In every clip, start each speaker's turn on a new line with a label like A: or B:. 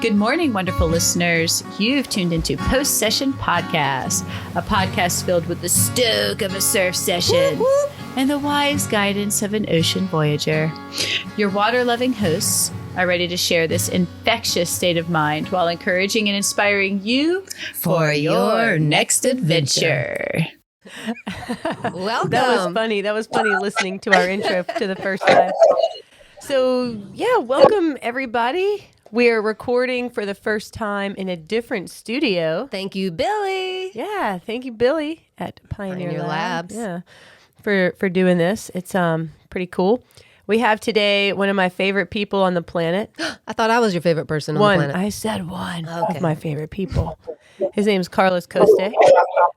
A: Good morning, wonderful listeners. You've tuned into Post Session Podcast, a podcast filled with the stoke of a surf session and the wise guidance of an ocean voyager. Your water-loving hosts are ready to share this infectious state of mind while encouraging and inspiring you for your next adventure.
B: Welcome.
C: That was funny listening to our intro to the first time. So, welcome everybody. We're recording for the first time in a different studio.
B: Thank you, Billy.
C: Yeah, thank you, Billy at Pioneer
B: Labs.
C: Yeah, for doing this. It's pretty cool. We have today one of my favorite people on the planet.
B: I thought I was your favorite person on the planet.
C: I said one of my favorite people. His name's Carlos Coste,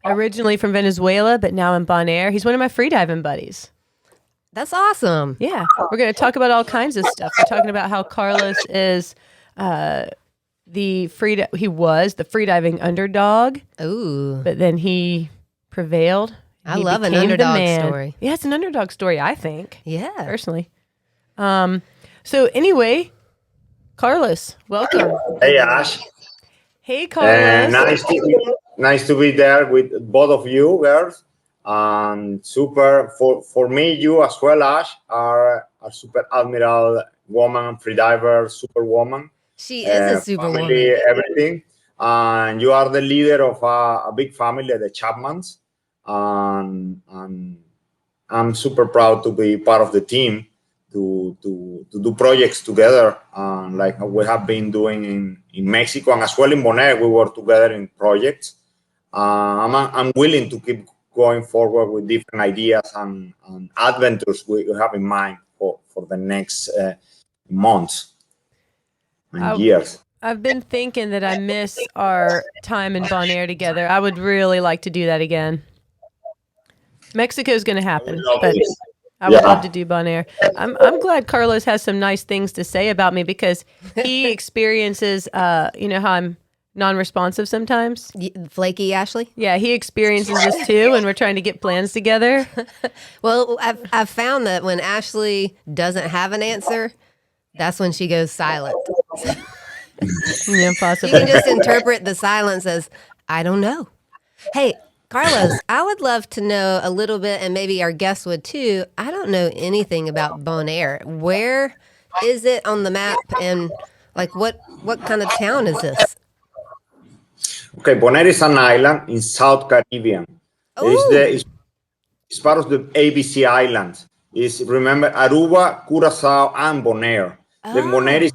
C: originally from Venezuela, but now in Bonaire. He's one of my freediving buddies.
B: That's awesome.
C: Yeah, we're going to talk about all kinds of stuff. We're talking about how Carlos is he was the freediving underdog.
B: Ooh.
C: But then he prevailed.
B: I love an underdog story.
C: Yeah, it's an underdog story, I think.
B: Yeah.
C: Personally. So anyway, Carlos, welcome.
D: Hey, Ash.
C: Hey, Carlos.
D: Nice to be there with both of you girls. Super for me, you as well, Ash, are a super admiral woman, freediver, superwoman.
B: She is a superwoman.
D: Family, everything. And you are the leader of a big family, the Chapmans. And I'm super proud to be part of the team to do projects together, like we have been doing in Mexico and as well in Bonaire. We work together in projects. I'm willing to keep going forward with different ideas and adventures we have in mind for the next months and years.
C: I've been thinking that I miss our time in Bonaire together. I would really like to do that again. Mexico's going to happen, but I would love to do Bonaire. I'm glad Carlos has some nice things to say about me because he experiences, how I'm non-responsive sometimes.
B: Flaky, Ashley?
C: Yeah, he experiences this too, and we're trying to get plans together.
B: Well, I've found that when Ashley doesn't have an answer, that's when she goes silent.
C: Yeah, possibly.
B: You can just interpret the silence as, I don't know. Hey, Carlos, I would love to know a little bit, and maybe our guests would too. I don't know anything about Bonaire. Where is it on the map, and like what kind of town is this?
D: Okay, Bonaire is an island in South Caribbean. It's part of the ABC Islands. Remember Aruba, Curacao, and Bonaire. The Bonaire is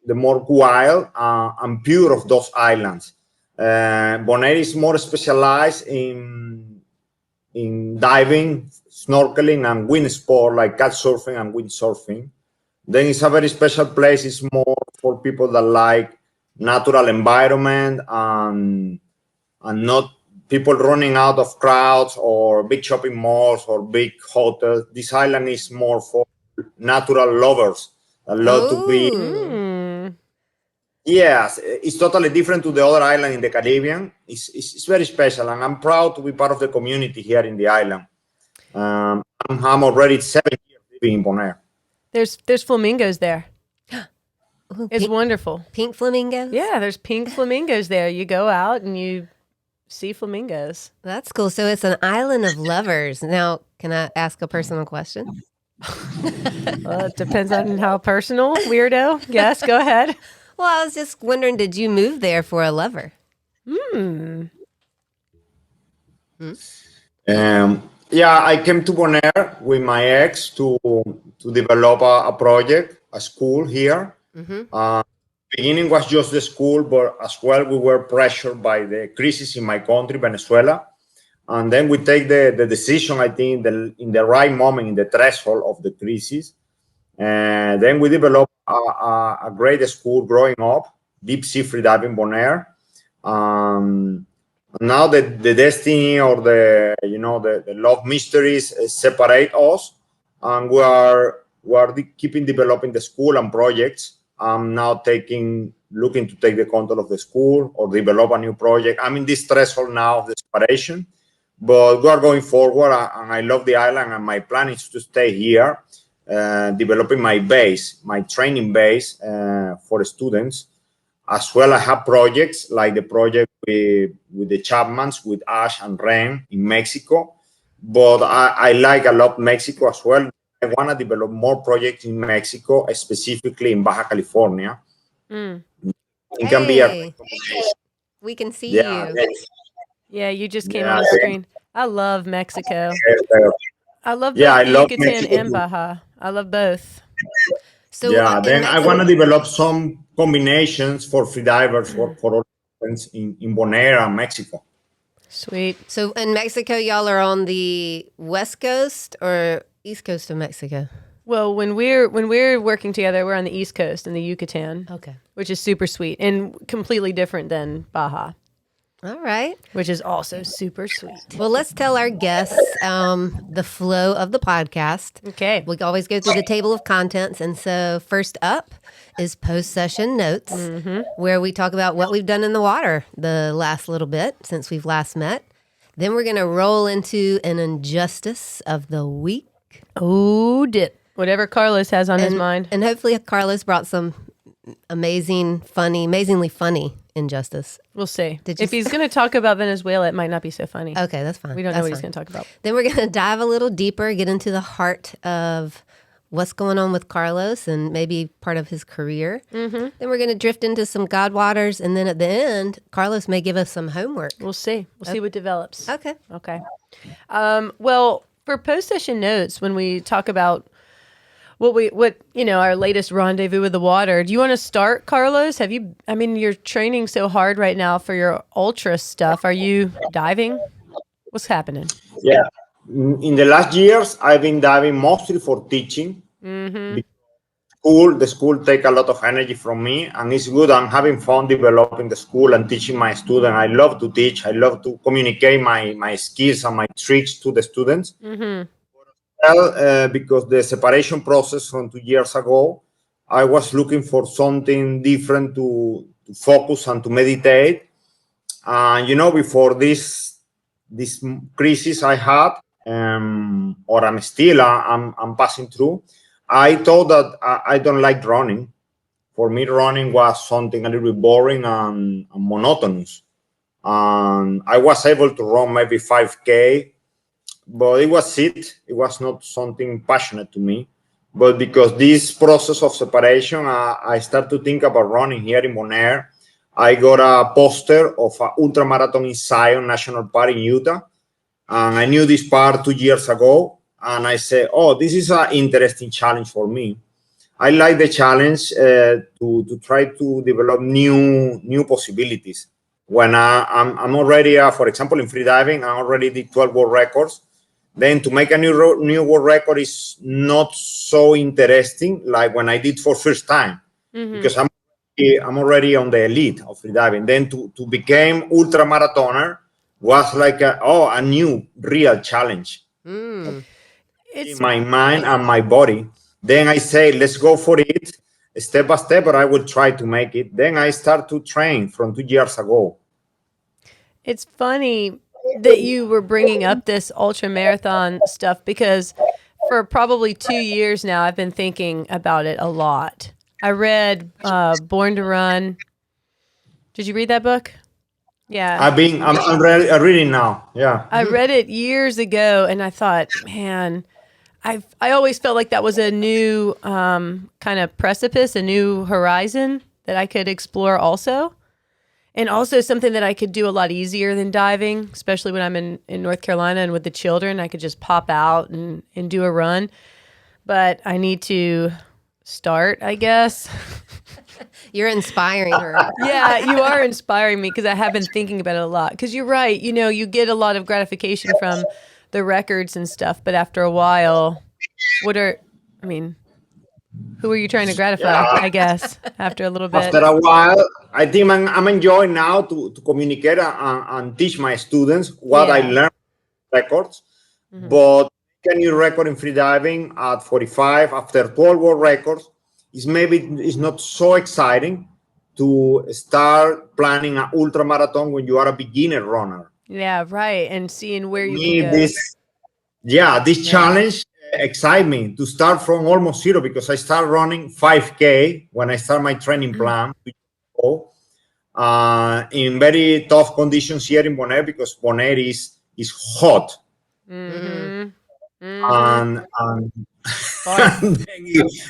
D: the more wild and pure of those islands. Bonaire is more specialized in diving, snorkeling, and wind sport like kite surfing and windsurfing. Then it's a very special place. It's more for people that like natural environment and not people running out of crowds or big shopping malls or big hotels. This island is more for natural lovers that love to be. Yes, it's totally different to the other island in the Caribbean. It's very special, and I'm proud to be part of the community here in the island. I'm already 7 years living in Bonaire.
C: There's flamingos there.
B: Ooh,
C: It's wonderful.
B: Pink flamingos?
C: Yeah, there's pink flamingos there. You go out and you see flamingos.
B: That's cool. So it's an island of lovers. Now, can I ask a personal question?
C: Well, it depends on how personal, weirdo. Yes, go ahead.
B: Well, I was just wondering, did you move there for a lover?
D: I came to Bonaire with my ex to develop a project, a school here. Beginning was just the school, but as well we were pressured by the crisis in my country, Venezuela. And then we take the decision, I think, in the right moment, in the threshold of the crisis. And then we developed a great school growing up, deep sea freediving Bonaire. Now the destiny or the love mysteries separate us, and we are keeping developing the school and projects. I'm now looking to take the control of the school or develop a new project. I'm in this threshold now of the separation, but we are going forward, and I love the island, and my plan is to stay here, developing my training base for students. As well, I have projects like the project with the Chapmans, with Ash and Ren in Mexico. But I like a lot Mexico as well. I want to develop more projects in Mexico, specifically in Baja California.
C: Mm.
D: It can be a
B: we can see
D: yeah,
B: you.
C: Yeah, you just came on the screen. I love Mexico. I love
D: yeah,
C: both
D: I
C: the
D: love
C: Yucatan
D: Mexico
C: and
D: too.
C: Baja. I love both.
B: So
D: Yeah,
B: in
D: then I want
B: Mexico,
D: to develop some combinations for freedivers for all friends in Bonaire and Mexico.
C: Sweet.
B: so in Mexico, y'all are on the west coast or east coast of Mexico?
C: Well, when we're working together, we're on the East Coast in the Yucatan,
B: Okay.
C: which is super sweet and completely different than Baja,
B: All right.
C: which is also super sweet.
B: Well, let's tell our guests the flow of the podcast.
C: Okay.
B: We always go through the table of contents. And so, first up is post session notes, where we talk about what we've done in the water the last little bit since we've last met. Then we're going to roll into an injustice of the week.
C: Oh, dip. Whatever Carlos has on his mind.
B: And hopefully, Carlos brought some amazingly funny injustice.
C: We'll see.
B: Did you
C: If he's going to talk about Venezuela, it might not be so funny.
B: Okay, that's fine.
C: We don't know
B: That's
C: what he's
B: fine.
C: going to talk about.
B: Then we're going to dive a little deeper, get into the heart of what's going on with Carlos and maybe part of his career. Mm-hmm. Then we're going to drift into some God waters. And then at the end, Carlos may give us some homework.
C: We'll see. We'll see what develops.
B: Okay.
C: Okay. Well, for post-session notes, when we talk about what our latest rendezvous with the water, do you want to start, Carlos? You're training so hard right now for your ultra stuff. Are you diving? What's happening?
D: Yeah. In the last years, I've been diving mostly for teaching. Mm-hmm. The school take a lot of energy from me, and it's good. I'm having fun developing the school and teaching my students. I love to teach. I love to communicate my skills and my tricks to the students. Mm-hmm. Well, because the separation process from 2 years ago, I was looking for something different to focus and to meditate. And before this crisis I had, or I'm passing through, I thought that I don't like running. For me, running was something a little bit boring and monotonous. And I was able to run maybe 5K, but it was not something passionate to me. But because this process of separation, I started to think about running here in Bonaire. I got a poster of an ultramarathon in Zion National Park in Utah. And I knew this part 2 years ago. And I said, oh, this is an interesting challenge for me. I like the challenge to try to develop new possibilities. When I'm already, for example, in freediving, I already did 12 world records. Then to make a new world record is not so interesting like when I did for first time, because I'm already on the elite of freediving. Then to become ultra marathoner was like a new real challenge in my mind and my body. Then I say, let's go for it step by step, but I will try to make it. Then I start to train from 2 years ago.
C: It's funny that you were bringing up this ultra marathon stuff, because for probably 2 years now, I've been thinking about it a lot. I read Born to Run. Did you read that book? Yeah.
D: I'm reading now. Yeah.
C: I read it years ago, and I thought, man, I always felt like that was a new kind of precipice, a new horizon that I could explore also. And also something that I could do a lot easier than diving, especially when I'm in North Carolina and with the children. I could just pop out and do a run. But I need to start, I guess.
B: You're inspiring her.
C: Yeah, you are inspiring me, because I have been thinking about it a lot. Because you're right. You get a lot of gratification from the records and stuff. But after a while, who are you trying to gratify, I guess, after a little bit?
D: After a while, I think I'm enjoying now to communicate and teach my students what I learned from records. Mm-hmm. But a new record in freediving at 45 after 12 world records is not so exciting to start planning an ultra marathon when you are a beginner runner.
C: Yeah, right. And seeing where you can go.
D: This challenge excites me to start from almost zero, because I start running 5K when I start my training plan. in very tough conditions here in Bonaire, because Bonaire is hot. And and then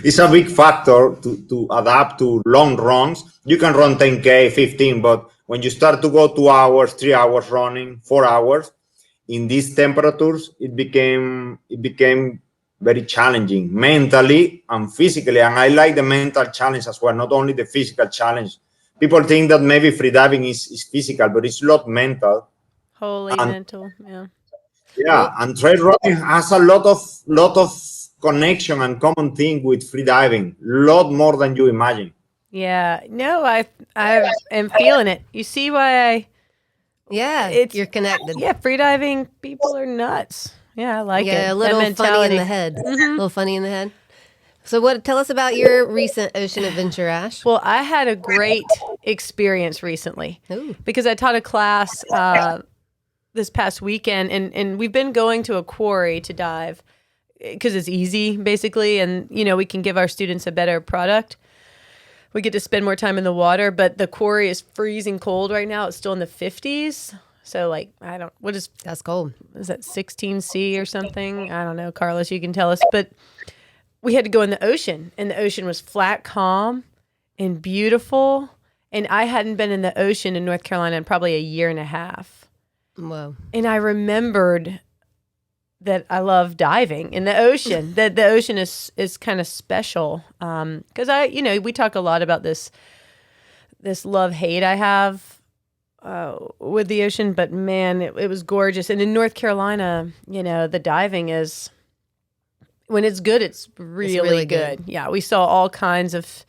D: it's a big factor to adapt to long runs. You can run 10K, 15, but when you start to go 2 hours, 3 hours running, 4 hours, in these temperatures, it became very challenging mentally and physically. And I like the mental challenge as well, not only the physical challenge. People think that maybe freediving is physical, but it's a lot mental.
C: Wholly mental. Yeah.
D: Yeah, and trail running has a lot of connection and common thing with freediving, lot more than you imagine.
C: Yeah. No, I am feeling it. You see why
B: you're connected.
C: Yeah, freediving people are nuts. Yeah, I like it.
B: Yeah, a little funny in the head. A little funny in the head. So tell us about your recent ocean adventure, Ash.
C: Well, I had a great experience recently.
B: Ooh.
C: Because I taught a class this past weekend, and we've been going to a quarry to dive because it's easy, basically, and we can give our students a better product. We get to spend more time in the water, but the quarry is freezing cold right now. It's still in the 50s. So
B: that's cold.
C: Is that 16C or something? I don't know, Carlos, you can tell us. But we had to go in the ocean, and the ocean was flat, calm, and beautiful. And I hadn't been in the ocean in North Carolina in probably a year and a half.
B: Whoa.
C: And I remembered that I love diving in the ocean, that the ocean is kind of special. Because we talk a lot about this love-hate I have with the ocean, but man, it was gorgeous. And in North Carolina, the diving is, when it's good, it's really good. Yeah, we saw all kinds of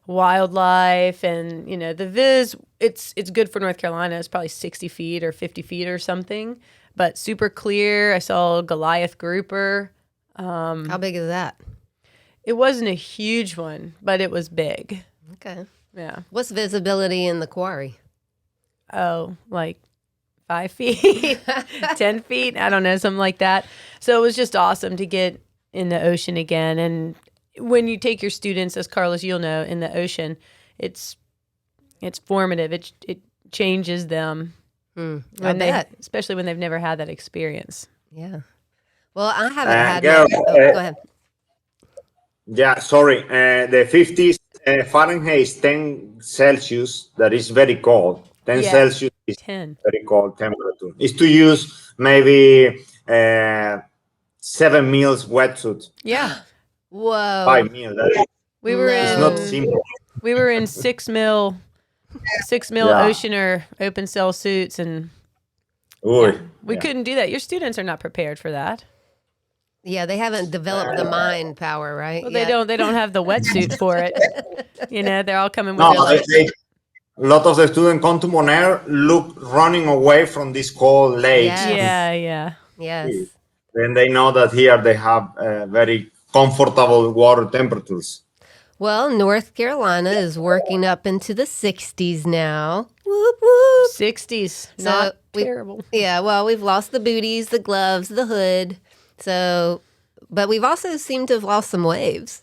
C: wildlife, and the viz, it's good for North Carolina. It's probably 60 feet or 50 feet or something, but super clear. I saw Goliath grouper.
B: How big is that?
C: It wasn't a huge one, but it was big.
B: Okay.
C: Yeah.
B: What's visibility in the quarry?
C: Oh, like 5 feet, 10 feet. I don't know, something like that. So it was just awesome to get in the ocean again. And when you take your students, as Carlos, you'll know, in the ocean, it's formative. It changes them. Especially when they've never had that experience.
B: Yeah. Well, I haven't had that. Go ahead.
D: Yeah, sorry. The 50s Fahrenheit, 10 Celsius, that is very cold. 10 Celsius is
C: 10.
D: Very cold temperature. Is to use maybe 7 meals wetsuit.
C: Yeah.
B: Whoa.
D: 5 meals. It's not simple.
C: We were in 6 mil ocean or open cell suits, and we couldn't do that. Your students are not prepared for that.
B: Yeah, they haven't developed the mind power, right?
C: Well, they don't have the wetsuit for it. They're all coming with
D: a lot of the students come to Bonaire, running away from this cold lakes.
C: Yes.
B: Yes.
D: Then they know that here they have very comfortable water temperatures.
B: Well, North Carolina is working up into the 60s now. Whoop, whoop.
C: 60s. Not terrible.
B: Yeah, well, we've lost the booties, the gloves, the hood. But we've also seemed to have lost some waves.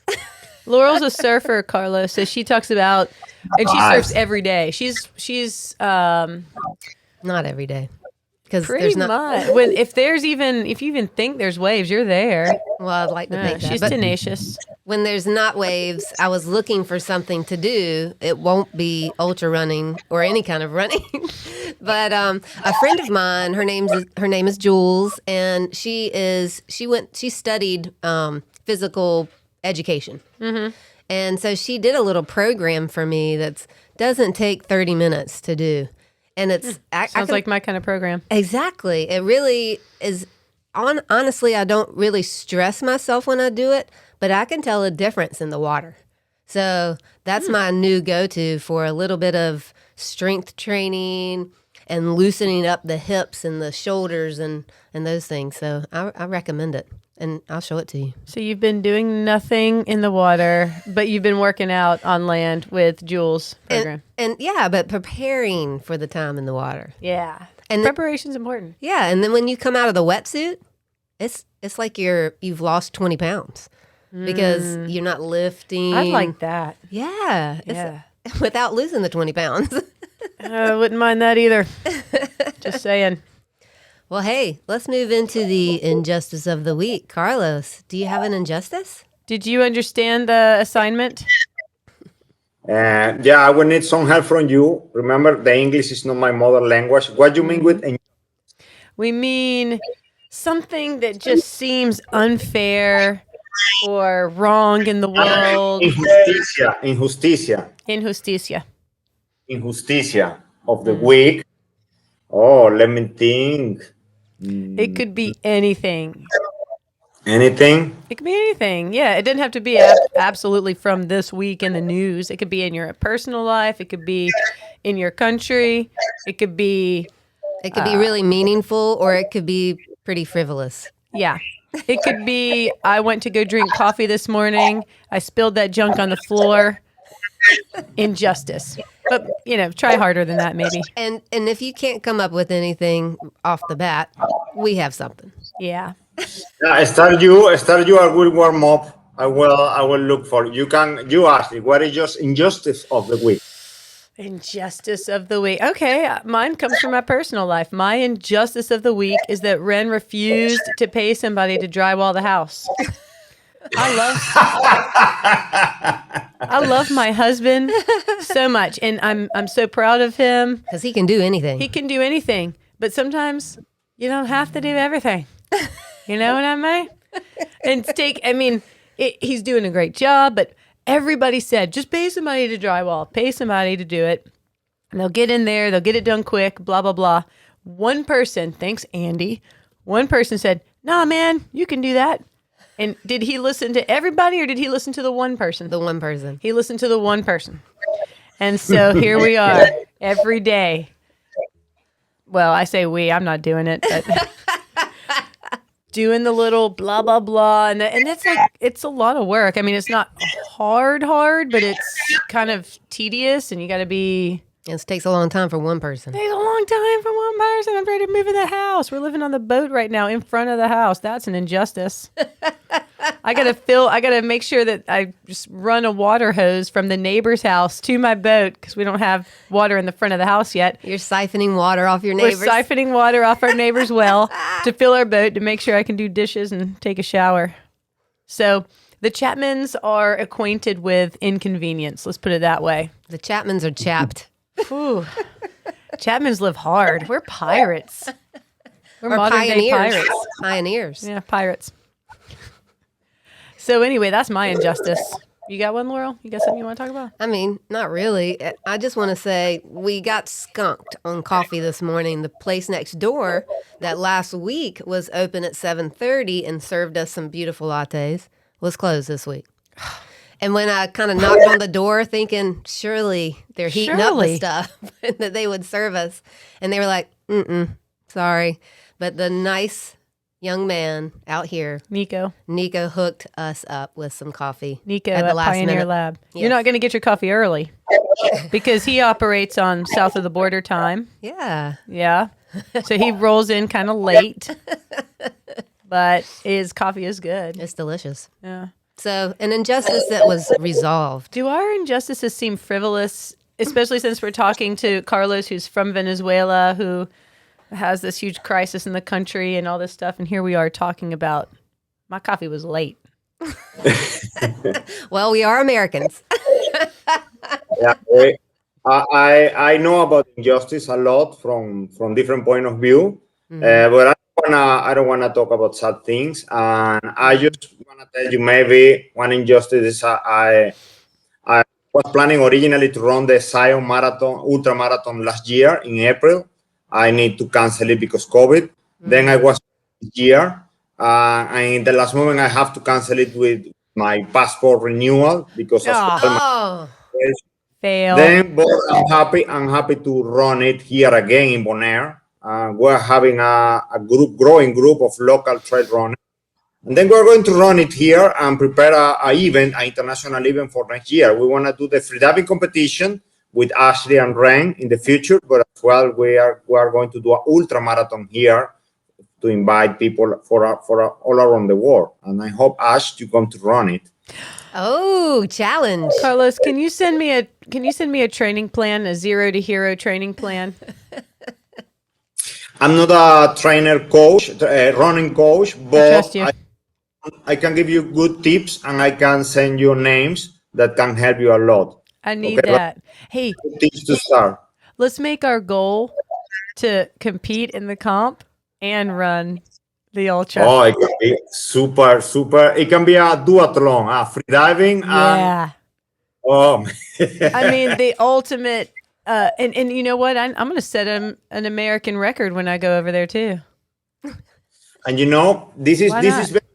C: Laurel's a surfer, Carlos, so she talks about, and she surfs every day. She's
B: not every day.
C: Pretty much. If you even think there's waves, you're there.
B: Well, I'd like to think that.
C: She's tenacious.
B: When there's not waves, I was looking for something to do. It won't be ultra running or any kind of running. But a friend of mine, her name is Jules, and she studied physical education. Mm-hmm. And so she did a little program for me that doesn't take 30 minutes to do. And it's
C: sounds like my kind of program.
B: Exactly. It really is. Honestly, I don't really stress myself when I do it, but I can tell a difference in the water. So that's my new go-to for a little bit of strength training and loosening up the hips and the shoulders and those things. So I recommend it, and I'll show it to you.
C: So you've been doing nothing in the water, but you've been working out on land with Jules' program.
B: And but preparing for the time in the water.
C: Yeah. And preparation's important.
B: Yeah, and then when you come out of the wetsuit, it's like you've lost 20 pounds because you're not lifting.
C: I like that.
B: Yeah. Without losing the 20 pounds.
C: I wouldn't mind that either. Just saying.
B: Well, hey, let's move into the injustice of the week. Carlos, do you have an injustice?
C: Did you understand the assignment?
D: Yeah, I will need some help from you. Remember, the English is not my mother language. What do you mean with
C: We mean something that just seems unfair or wrong in the world.
D: Injusticia of the week? Oh, let me think.
C: It could be anything.
D: Anything?
C: It could be anything. Yeah, it doesn't have to be absolutely from this week in the news. It could be in your personal life. It could be in your country. It could be...
B: It could be really meaningful, or it could be pretty frivolous.
C: Yeah. It could be, I went to go drink coffee this morning. I spilled that junk on the floor. Injustice. But, try harder than that, maybe.
B: And if you can't come up with anything off the bat, we have something.
C: Yeah.
D: Start you. I will warm up. I will look for you. You ask me, what is your injustice of the week?
C: Injustice of the week. Okay, mine comes from my personal life. My injustice of the week is that Ren refused to pay somebody to drywall the house. I love my husband so much, and I'm so proud of him
B: because he can do anything.
C: He can do anything, but sometimes you don't have to do everything. You know what I mean? And he's doing a great job, but everybody said, just pay somebody to drywall, pay somebody to do it. And they'll get in there, they'll get it done quick, blah, blah, blah. One person, thanks, Andy, one person said, nah, man, you can do that. And did he listen to everybody or did he listen to the one person?
B: The one person.
C: He listened to the one person. And so here we are every day. Well, I say we, I'm not doing it, but doing the little blah, blah, blah. And it's it's a lot of work. I mean, it's not hard, but it's kind of tedious and you got to be...
B: It takes a long time for one person.
C: It takes a long time for one person. I'm ready to move in the house. We're living on the boat right now in front of the house. That's an injustice. I got to make sure that I just run a water hose from the neighbor's house to my boat because we don't have water in the front of the house yet.
B: You're siphoning water off your neighbors.
C: We're siphoning water off our neighbor's well to fill our boat to make sure I can do dishes and take a shower. So the Chapmans are acquainted with inconvenience. Let's put it that way.
B: The Chapmans are chapped.
C: Ooh. Chapmans live hard. We're pirates. We're modern day pirates.
B: Pioneers.
C: Yeah, pirates. So anyway, that's my injustice. You got one, Laurel? You got something you want to talk about?
B: I mean, not really. I just want to say we got skunked on coffee this morning. The place next door that last week was open at 7:30 and served us some beautiful lattes was closed this week. And when I kind of knocked on the door thinking, surely they're heating up the stuff that they would serve us. And they were like, sorry. But the nice young man out here, Nico hooked us up with some coffee.
C: Nico at the last Pioneer minute. Lab. Yes. You're not going to get your coffee early because he operates on south of the border time.
B: Yeah.
C: Yeah. So he rolls in kind of late, but his coffee is good.
B: It's delicious.
C: Yeah.
B: So an injustice that was resolved.
C: Do our injustices seem frivolous, especially since we're talking to Carlos, who's from Venezuela, who has this huge crisis in the country and all this stuff. And here we are talking about my coffee was late.
B: Well, we are Americans.
D: Yeah, I know about injustice a lot from different point of view, but I don't want to talk about sad things, and I just want to tell you maybe one injustice is I was planning originally to run the Zion Marathon, Ultra Marathon last year in April. I need to cancel it because COVID. Then I was this year, and in the last moment I have to cancel it with my passport renewal because of
C: fail.
D: Then, but I'm happy to run it here again in Bonaire. We're having a growing group of local trail runners. And then we're going to run it here and prepare an international event for next year. We want to do the freediving competition with Ashley and Ren in the future, but as well, we are going to do an ultra marathon here to invite people for all around the world. And I hope, Ash, you come to run it.
B: Oh, challenge.
C: Carlos, can you send me a training plan, a 0 to hero training plan?
D: I'm not a trainer coach, running coach,
C: I trust
D: but
C: you.
D: I can give you good tips and I can send you names that can help you a lot.
C: I need
D: Okay,
C: that. Hey,
D: tips to start.
C: let's make our goal to compete in the comp and run the ultra.
D: Oh, it can be super, super. It can be a duathlon, freediving and
C: Yeah.
D: oh,
C: I mean, the ultimate. And you know what? I'm going to set an American record when I go over there too.
D: and you know this is
C: Why
D: this
C: not?
D: is very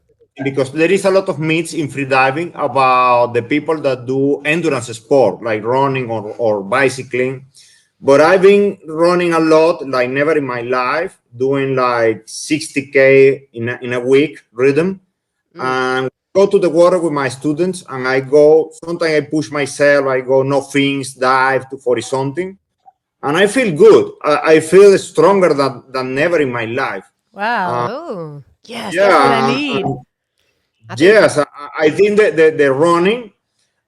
D: because there is a lot of myths in freediving about the people that do endurance sport like running or bicycling. But I've been running a lot, like never in my life, doing like 60K in a week rhythm. And go to the water with my students and I go, sometimes I push myself, I go no fins, dive to 40 something. And I feel good. I feel stronger than never in my life.
C: Wow.
B: Oh,
C: Yes, that's what I
D: Yeah.
C: need.
B: I think
D: Yes, I think that the running,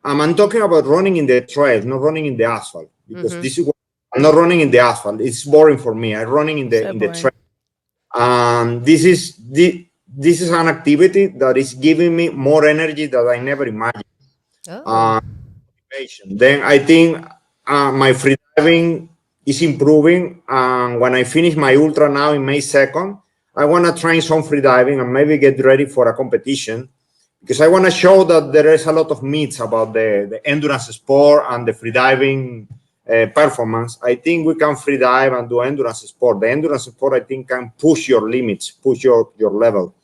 D: I'm talking about running in the trails, not running in the asphalt, because this is what I'm not running in the asphalt. It's boring for me. I'm running
C: So
D: in the
C: boring.
D: trail. This is an activity that is giving me more energy that I never imagined.
B: Oh,
D: Then I think my freediving is improving. And when I finish my ultra now in May 2nd, I want to train some freediving and maybe get ready for a competition because I want to show that there is a lot of myths about the endurance sport and the freediving performance. I think we can freedive and do endurance sport. The endurance sport, I think, can push your limits, push your level.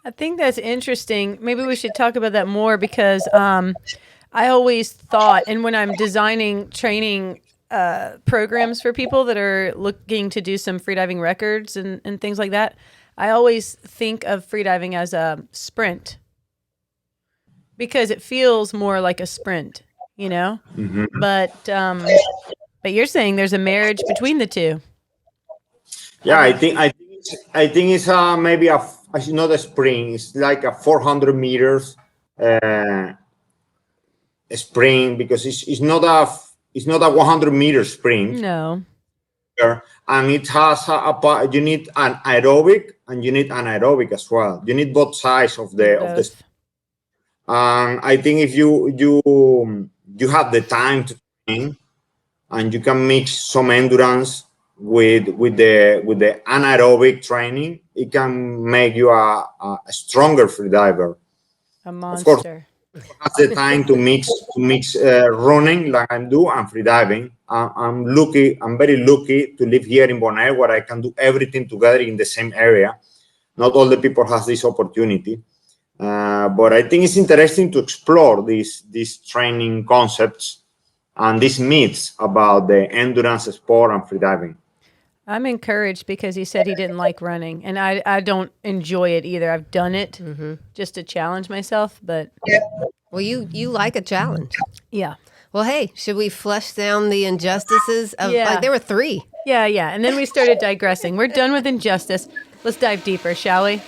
C: I think that's interesting. Maybe we should talk about that more because I always thought, and when I'm designing training programs for people that are looking to do some freediving records and things like that, I always think of freediving as a sprint because it feels more like a sprint, you know? But you're saying there's a marriage between the two.
D: Yeah, I think it's maybe it's not a sprint. It's like a 400 meters uh, sprint because it's not a 100-meter sprint.
C: No.
D: And it has you need an aerobic and you need anaerobic as well. You need both sides of the
C: Both.
D: and I think if you have the time to train and you can mix some endurance with the anaerobic training, it can make you a stronger freediver.
C: A
D: Of course,
C: monster.
D: has the time to mix running like I'm do and freediving. I'm lucky. I'm very lucky to live here in Bonaire where I can do everything together in the same area. Not all the people has this opportunity, but I think it's interesting to explore these training concepts and these myths about the endurance sport and freediving.
C: I'm encouraged because he said he didn't like running, and I don't enjoy it either. I've done it just to challenge myself, but
B: well, you like a challenge.
C: yeah.
B: Well, hey, should we flush down the injustices of
C: Yeah.
B: like there were 3?
C: Yeah, yeah. And then we started digressing. We're done with injustice. Let's dive deeper, shall we?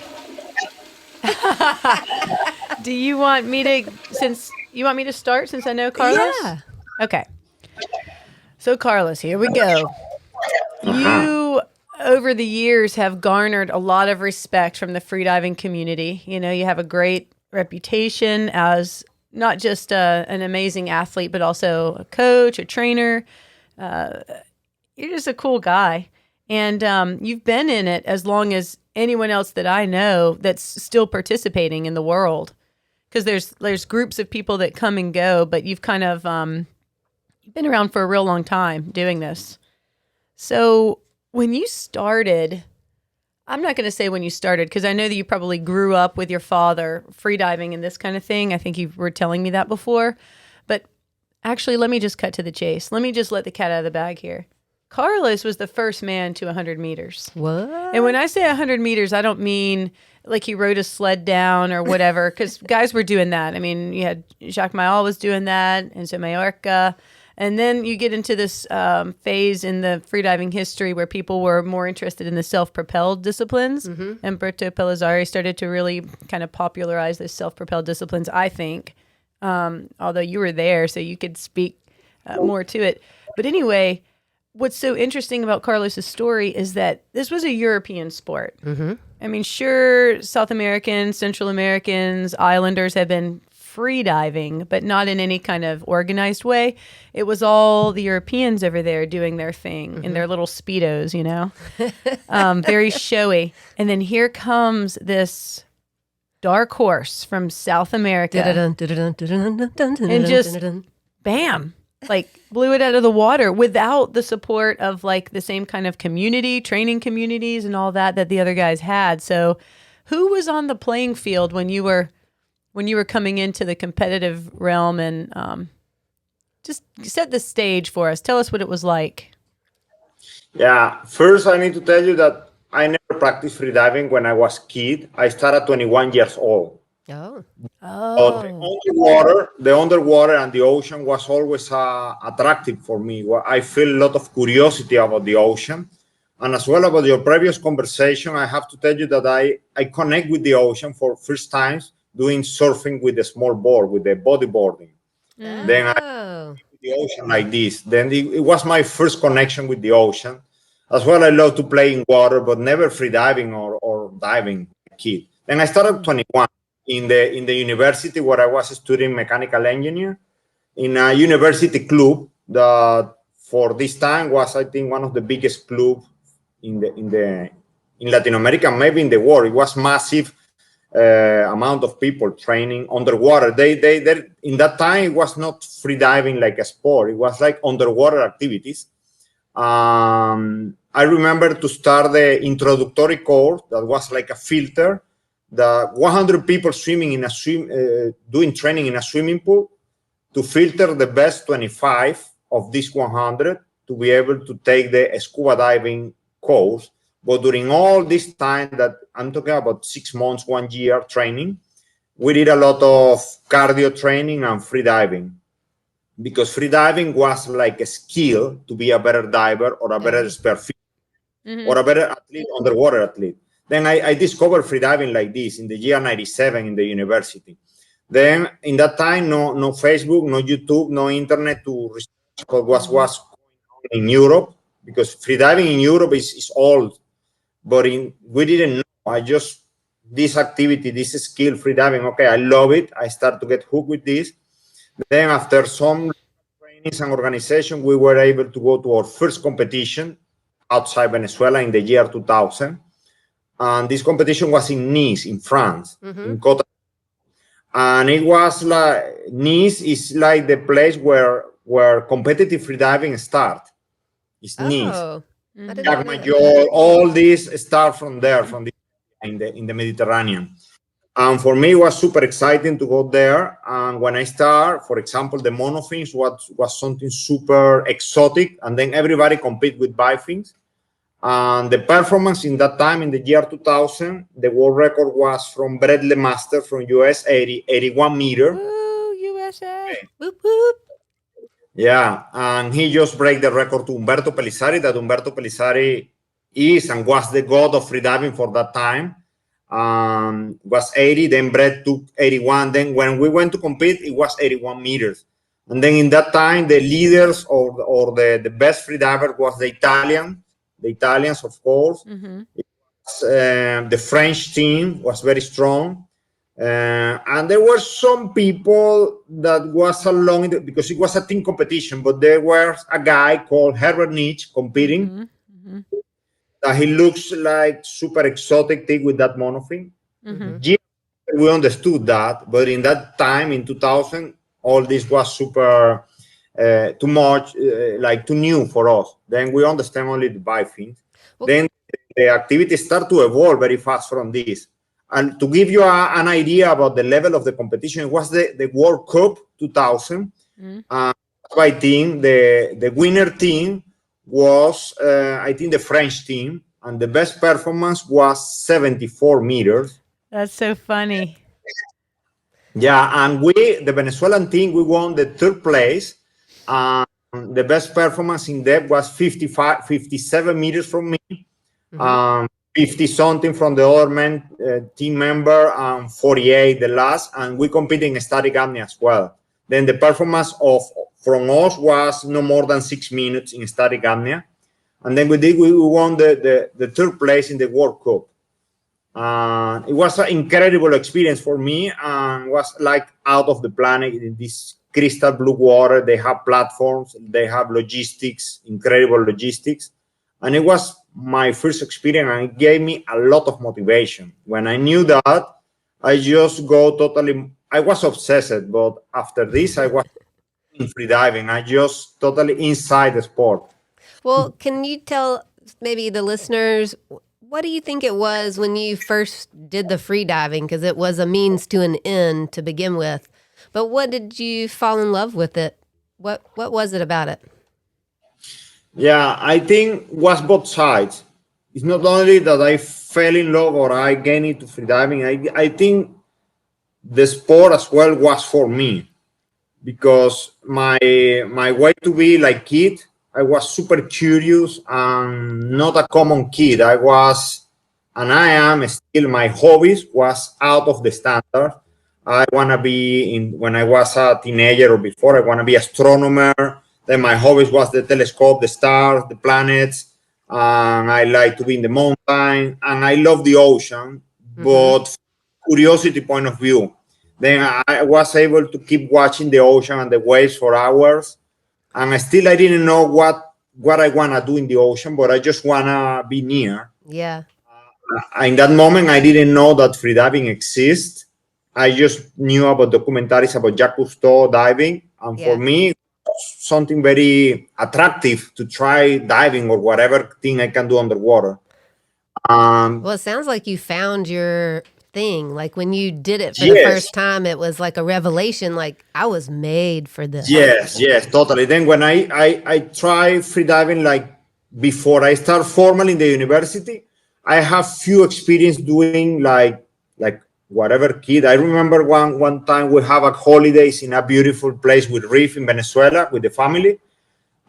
C: Do you want me to start since I know Carlos?
B: Yeah.
C: Okay. So Carlos, here we go. You over the years have garnered a lot of respect from the freediving community. You know, you have a great reputation as not just an amazing athlete, but also a coach, a trainer. You're just a cool guy. And you've been in it as long as anyone else that I know that's still participating in the world. Because there's groups of people that come and go, but you've kind of you've been around for a real long time doing this. So when you started, I'm not going to say when you started because I know that you probably grew up with your father freediving and this kind of thing. I think you were telling me that before. But actually, let me just cut to the chase. Let me just let the cat out of the bag here. Carlos was the first man to 100 meters.
B: What?
C: And when I say 100 meters, I don't mean like he rode a sled down or whatever, because guys were doing that. I mean, you had Jacques Mayall was doing that, and so Mallorca. And then you get into this phase in the freediving history where people were more interested in the self-propelled disciplines. And Berto Pellizzari started to really kind of popularize the self-propelled disciplines, I think. although you were there, so you could speak more to it. But anyway, what's so interesting about Carlos's story is that this was a European sport.
B: Mm-hmm.
C: I mean, sure, South Americans, Central Americans, islanders have been free diving, but not in any kind of organized way. It was all the Europeans over there doing their thing in their little Speedos, you know, very showy. And then here comes this dark horse from South America and just bam, like blew it out of the water without the support of like the same kind of community, training communities and all that the other guys had. So who was on the playing field when you were coming into the competitive realm? And just set the stage for us. Tell us what it was like.
D: Yeah, first I need to tell you that I never practiced freediving when I was a kid. I started 21 years old.
B: Oh.
D: But the underwater and the ocean was always attractive for me. I feel a lot of curiosity about the ocean. And as well about your previous conversation, I have to tell you that I connect with the ocean for first times doing surfing with a small board, with the bodyboarding. Then I the ocean like this. Then it was my first connection with the ocean. As well, I love to play in water, but never free diving or diving as a kid. Then I started 21 in the university where I was studying mechanical engineer in a university club that for this time was, I think, one of the biggest clubs in Latin America, maybe in the world. It was massive amount of people training underwater. They in that time it was not free diving like a sport. It was like underwater activities. I remember to start the introductory course that was like a filter. The 100 people swimming in doing training in a swimming pool to filter the best 25 of these 100 to be able to take the scuba diving course. But during all this time that I'm talking about 6 months, 1 year training, we did a lot of cardio training and free diving. Because free diving was like a skill to be a better diver or a better spearfisher or a better athlete, underwater athlete. Then I discovered free diving like this in the year 97 in the university. Then in that time, no Facebook, no YouTube, no internet to research what was going on in Europe, because free diving in Europe is old. But we didn't know. This activity, this skill, free diving, okay, I love it. I start to get hooked with this. Then after some trainings and organization, we were able to go to our first competition outside Venezuela in the year 2000. And this competition was in Nice, in France, in Coste. And it was like, Nice is like the place where competitive freediving starts. It's Nice. Jack Major, all this start from there, in the Mediterranean. And for me, it was super exciting to go there. And when I start, for example, the monofins was something super exotic. And then everybody compete with bifins. And the performance in that time, in the year 2000, the world record was from Brett LeMaster from US, 81 meter.
C: Woo, USA.
B: Okay. Whoop, whoop.
D: Yeah, and he just break the record to Umberto Pellizzari, that Umberto Pellizzari is and was the god of freediving for that time. Was 80, then Brett took 81. Then when we went to compete, it was 81 meters. And then in that time, the leaders or the best freediver was the Italians, of course. The French team was very strong. And there were some people that was along because it was a team competition, but there was a guy called Herbert Nietzsche competing. He looks like super exotic thing with that monofin. We understood that, but in that time, in 2000, all this was super too much, like too new for us. Then we understand only the bifins. Then the activities start to evolve very fast from this. And to give you an idea about the level of the competition, it was the World Cup 2000. By team, the winner team was, I think, the French team. And the best performance was 74 meters.
C: That's so funny.
D: Yeah, and the Venezuelan team, we won the 3rd place. The best performance in depth was 57 meters from me. 50 something from the other team member, and 48 the last, and we compete in static apnea as well. Then the performance from us was no more than 6 minutes in static apnea, and then we won the third place in the World Cup. It was an incredible experience for me, and was like out of the planet in this crystal blue water. They have platforms, they have logistics, incredible logistics, and it was my first experience, and it gave me a lot of motivation. When I knew that, I just go totally. I was obsessed, but after this, I was in freediving. I just totally inside the sport.
B: Well, can you tell maybe the listeners, what do you think it was when you first did the free diving? Because it was a means to an end to begin with. But what did you fall in love with it? What was it about it?
D: Yeah, I think was both sides. It's not only that I fell in love or I gained into freediving. I think the sport as well was for me, because my way to be like kid, I was super curious and not a common kid. I was, and I am still, my hobbies was out of the standard. I want to be when I was a teenager or before, I want to be astronomer. Then my hobbies was the telescope, the stars, the planets. And I like to be in the mountain, and I love the ocean, but curiosity point of view. Then I was able to keep watching the ocean and the waves for hours, and I didn't know what I want to do in the ocean, but I just want to be near.
B: Yeah.
D: In that moment, I didn't know that freediving exists. I just knew about documentaries about Jacques Cousteau diving, and for me, something very attractive to try diving or whatever thing I can do underwater.
B: Well, it sounds like you found your thing. Like when you did it for the first time, it was like a revelation. Like, I was made for this.
D: Yes, totally. Then when I try freediving, like before I start formally in the university, I have few experience doing like whatever kid. I remember one time we have a holidays in a beautiful place with reef in Venezuela with the family,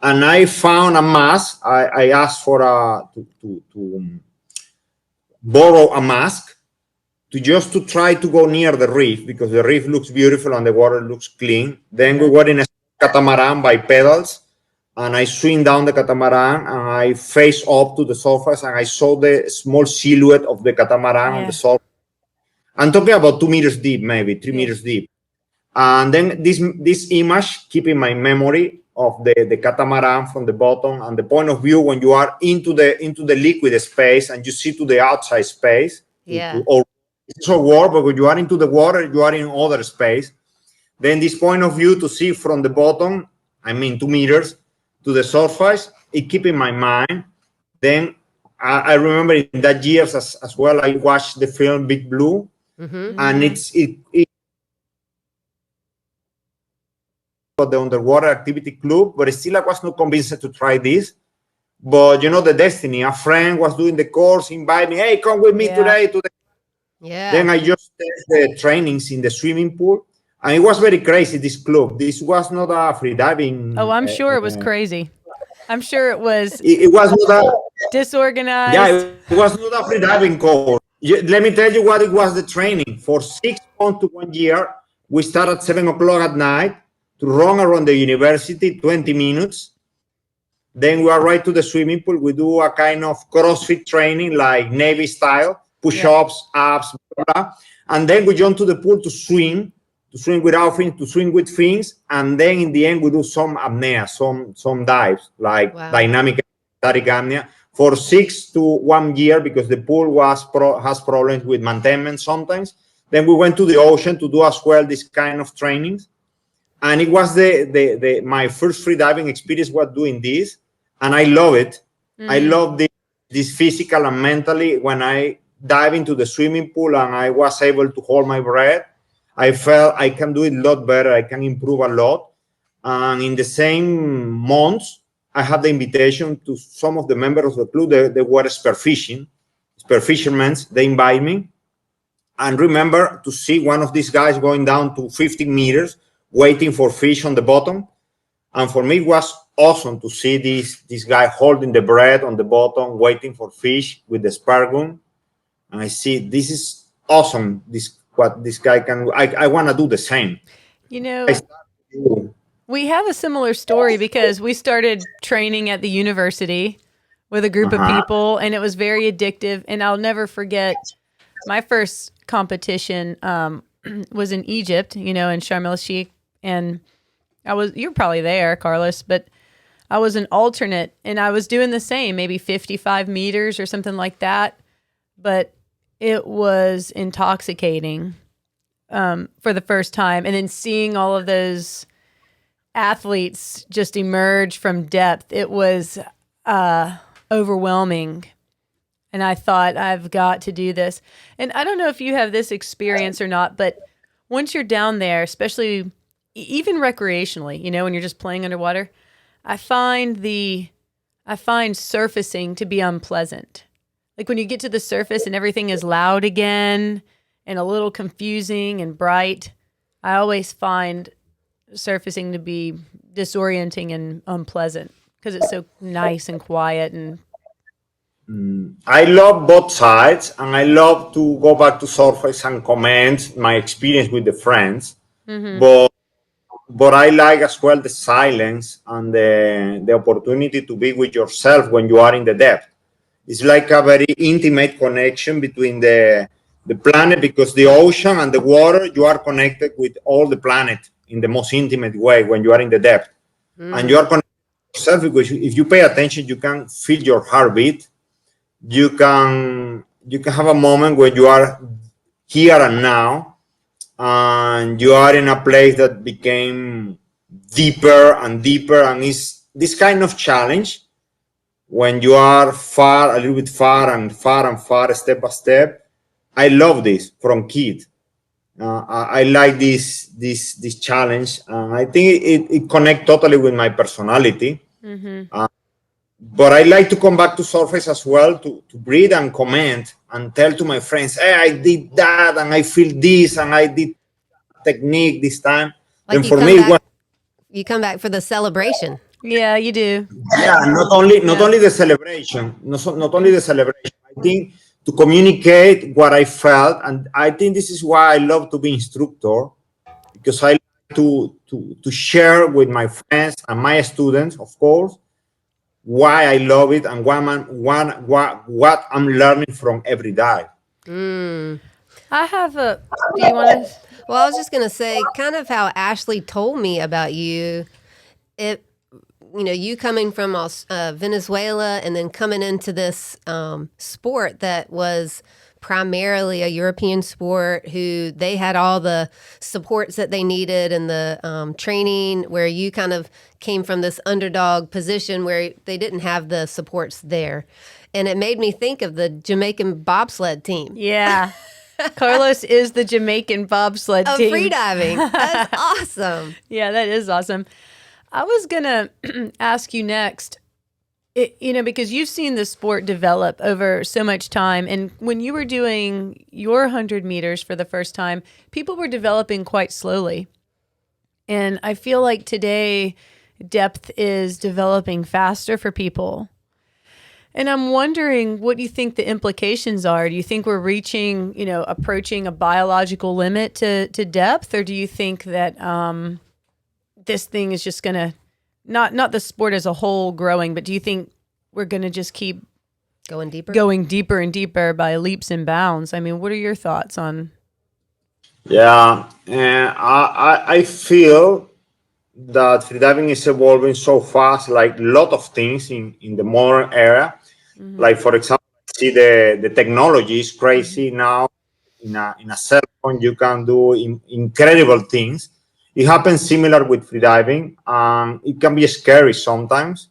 D: and I found a mask. I asked for to borrow a mask to try to go near the reef, because the reef looks beautiful and the water looks clean. Then we were in a catamaran by pedals, and I swing down the catamaran and I face up to the surface, and I saw the small silhouette of the catamaran on the surface. I'm talking about 2 meters deep, maybe 3 meters deep. And then this image keep in my memory of the catamaran from the bottom, and the point of view when you are into the liquid space and you see to the outside space. It's so warm, but when you are into the water, you are in other space. Then this point of view to see from the bottom, 2 meters to the surface, it keep in my mind. Then I remember in that years as well, I watched the film Big Blue, and it for the underwater activity club, but still I was not convinced to try this. But the destiny, a friend was doing the course, invite me, hey, come with me today to the. Then I just did the trainings in the swimming pool, and it was very crazy, this club. This was not a free diving.
C: Oh, I'm sure it was crazy. I'm sure it was.
D: It was not
C: disorganized.
D: Yeah, it was not a free diving course. Let me tell you what it was, the training. For 6 months to 1 year, we start at 7 o'clock at night to run around the university, 20 minutes. Then we are right to the swimming pool. We do a kind of CrossFit training, like Navy style, push-ups, abs, blah, blah. And then we jump to the pool to swim without fins, to swim with fins. And then in the end, we do some apnea, some dives, like dynamic static apnea for 6 to 1 year, because the pool has problems with maintenance sometimes. Then we went to the ocean to do as well this kind of trainings. And it was my first free diving experience was doing this, and I love it. I love this physical and mentally. When I dive into the swimming pool and I was able to hold my breath, I felt I can do it a lot better. I can improve a lot. And in the same months, I had the invitation to some of the members of the club. They were spearfishermen. They invite me, and remember to see one of these guys going down to 50 meters, waiting for fish on the bottom. And for me, it was awesome to see this guy holding the bread on the bottom, waiting for fish with the spargum. And I see this is awesome. What this guy can do. I want to do the same.
C: You know, we have a similar story because we started training at the university with a group of people, and it was very addictive. And I'll never forget my first competition was in Egypt, in Sharm el Sheikh, and you're probably there, Carlos, but I was an alternate, and I was doing the same, maybe 55 meters or something like that, but it was intoxicating for the first time, and then seeing all of those athletes just emerge from depth, it was overwhelming. And I thought, I've got to do this. And I don't know if you have this experience or not, but once you're down there, especially even recreationally, when you're just playing underwater, I find surfacing to be unpleasant. Like when you get to the surface and everything is loud again and a little confusing and bright, I always find surfacing to be disorienting and unpleasant because it's so nice and quiet. And
D: I love both sides, and I love to go back to surface and comment my experience with the friends. But I like as well the silence and the opportunity to be with yourself when you are in the depth. It's like a very intimate connection between the planet, because the ocean and the water, you are connected with all the planet in the most intimate way when you are in the depth. And you are connected to yourself, because if you pay attention, you can feel your heartbeat. You can have a moment where you are here and now, and you are in a place that became deeper and deeper, and it's this kind of challenge when you are a little bit far and far, step by step. I love this from kid. I like this challenge. I think it connects totally with my personality. But I like to come back to surface as well to breathe and comment and tell to my friends, hey, I did that and I feel this and I did technique this time.
B: Like
D: and for me,
B: you come back for the celebration.
C: Yeah, you do.
D: Yeah, not only the celebration, not only the celebration. I think to communicate what I felt, and I think this is why I love to be instructor, because I like to share with my friends and my students, of course, why I love it and what I'm learning from every dive.
C: I have do you want to?
B: Well, I was just going to say kind of how Ashley told me about you. You coming from Venezuela and then coming into this sport that was primarily a European sport, who they had all the supports that they needed and the training, where you kind of came from this underdog position where they didn't have the supports there. And it made me think of the Jamaican bobsled team.
C: Yeah. Carlos is the Jamaican bobsled team.
B: Freediving. That's awesome.
C: Yeah, that is awesome. I was going to ask you next, because you've seen the sport develop over so much time. And when you were doing your 100 meters for the first time, people were developing quite slowly. And I feel like today depth is developing faster for people. And I'm wondering, what do you think the implications are? Do you think we're approaching a biological limit to depth? Or do you think that this thing is just going to, not the sport as a whole growing, but do you think we're going to just keep
B: going
C: deeper and deeper by leaps and bounds? I mean, what are your thoughts on?
D: Yeah, I feel that freediving is evolving so fast, like a lot of things in the modern era. Like, for example, see the technology is crazy now. In a cell phone, you can do incredible things. It happens similar with freediving. It can be scary sometimes.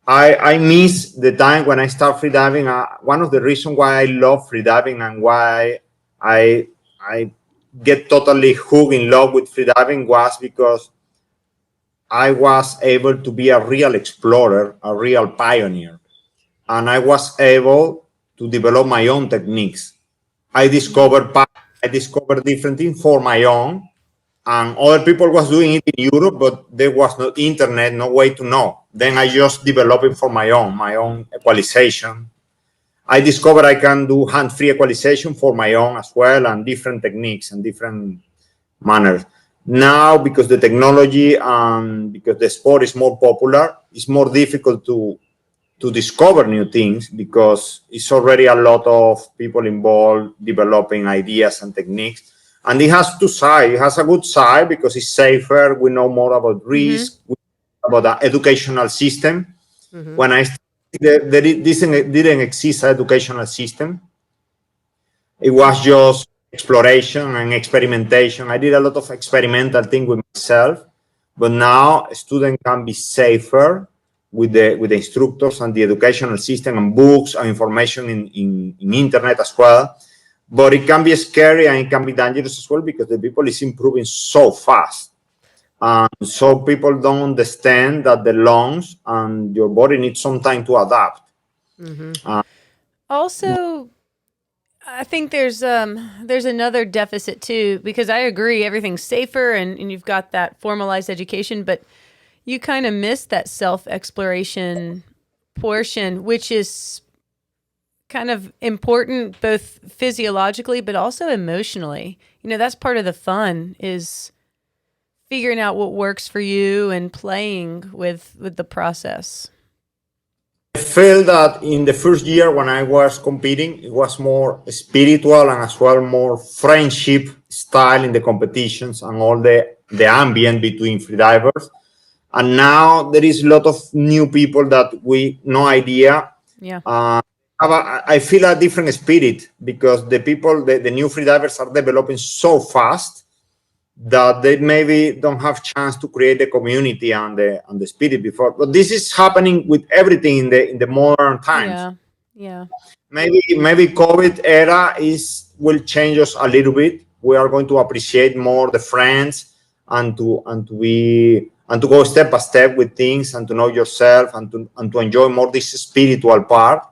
D: I miss the time when I start freediving. One of the reasons why I love freediving and why I get totally hooked in love with freediving was because I was able to be a real explorer, a real pioneer. And I was able to develop my own techniques. I discovered different things for my own, and other people was doing it in Europe, but there was no internet, no way to know. Then I just develop it for my own equalization. I discovered I can do hand-free equalization for my own as well, and different techniques and different manners. Now, because the technology and because the sport is more popular, it's more difficult to discover new things because it's already a lot of people involved developing ideas and techniques. And it has two sides. It has a good side because it's safer. We know more about risk, about the educational system. When I started, there didn't exist an educational system. It was just exploration and experimentation. I did a lot of experimental things with myself, but now a student can be safer with the instructors and the educational system and books and information in internet as well. But it can be scary and it can be dangerous as well because the people is improving so fast. So people don't understand that the lungs and your body need some time to adapt.
C: Also, I think there's another deficit too, because I agree everything's safer and you've got that formalized education, but you kind of miss that self-exploration portion, which is kind of important both physiologically but also emotionally. That's part of the fun, is figuring out what works for you and playing with the process.
D: I feel that in the first year when I was competing, it was more spiritual and as well more friendship style in the competitions and all the ambient between freedivers. And now there is a lot of new people that we no idea.
C: Yeah.
D: I feel a different spirit because the people, the new freedivers are developing so fast that they maybe don't have chance to create the community and the spirit before. But this is happening with everything in the modern times.
C: Yeah.
D: Maybe COVID era will change us a little bit. We are going to appreciate more the friends and to go step by step with things and to know yourself and to enjoy more this spiritual part.